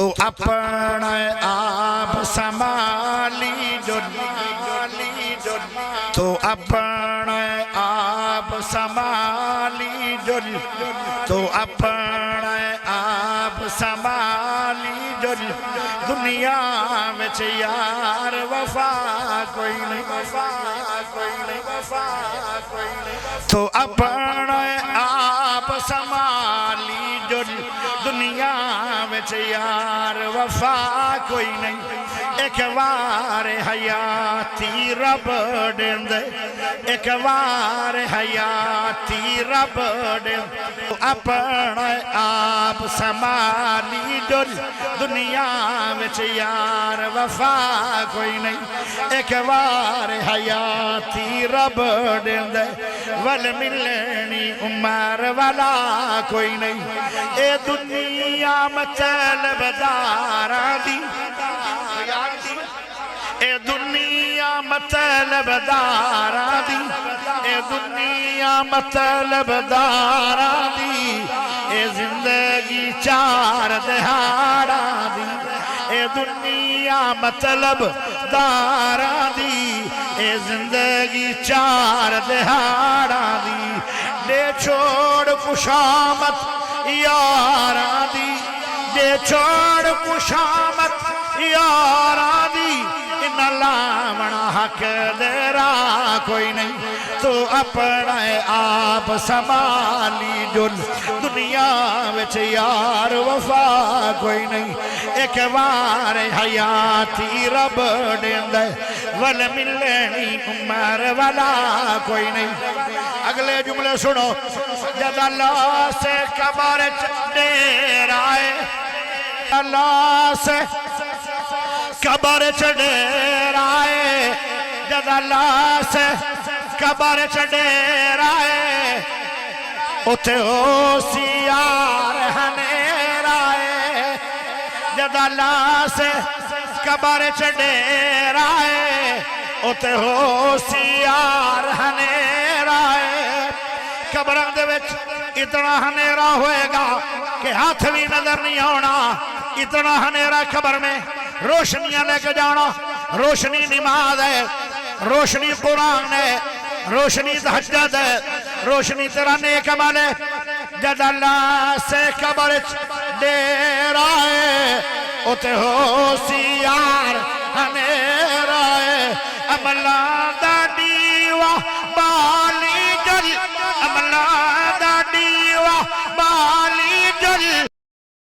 تو اپنا آپ سنبھالی جو تو اپنا آپ سنبھالی جو تو اپنا آپ سنبھالی جو دنیا میں یار وفا کوئی نہیں تو اپنا آپ سنبھالی جو دنیا میں یار وفا کوئی نہیں ایک وار حیاتی رب دند ایک وار حیاتی رب دند اپنا آپ سنبھالی جو دنیا میں یار وفا کوئی نہیں ایک وار حیاتی رب دند ول ملنی عمر والا کوئی نہیں اے دنیا مطلب دارا دی اے دنیا مطلب دارا دی اے دنیا مطلب دارا دی اے زندگی چار دہاڑا دی اے دنیا مطلب دارا دی اے زندگی چار دہاڑا دی دے چھوڑ خوشامت یارا دی دے چھوڑ خوشامت یارا دی ان لامنا حق دیرا کوئی نہیں تو اپنا آپ سنبھالی جو دنیا وچ یار وفا کوئی نہیں ایک وار حیاتی رب دند ول ملنی عمر والا کوئی نہیں اگلے جملے سنو جد اللہ سے قبر ڈیر آئے اللہ سے قبر ڈیر آئے جد اللہ سے قبر ڈیر آئے اتھے ہو سیار ہنیر آئے جد اللہ سے قبر ڈیر آئے اتھے ہو سیار ہنیر آئے قبروں دے وچ اتنا ہنیرا ہوئے گا کہ ہاتھ بھی نظر نہیں ہونا اتنا ہنیرا قبر میں روشنیاں لے کے جانا روشنی نماز ہے روشنی قرآن ہے روشنی تہجد ہے روشنی تیرا نیک عمل ہے جد اللہ سے قبر دیر آئے اتھے ہو سیار ہنیر آئے عملہ دا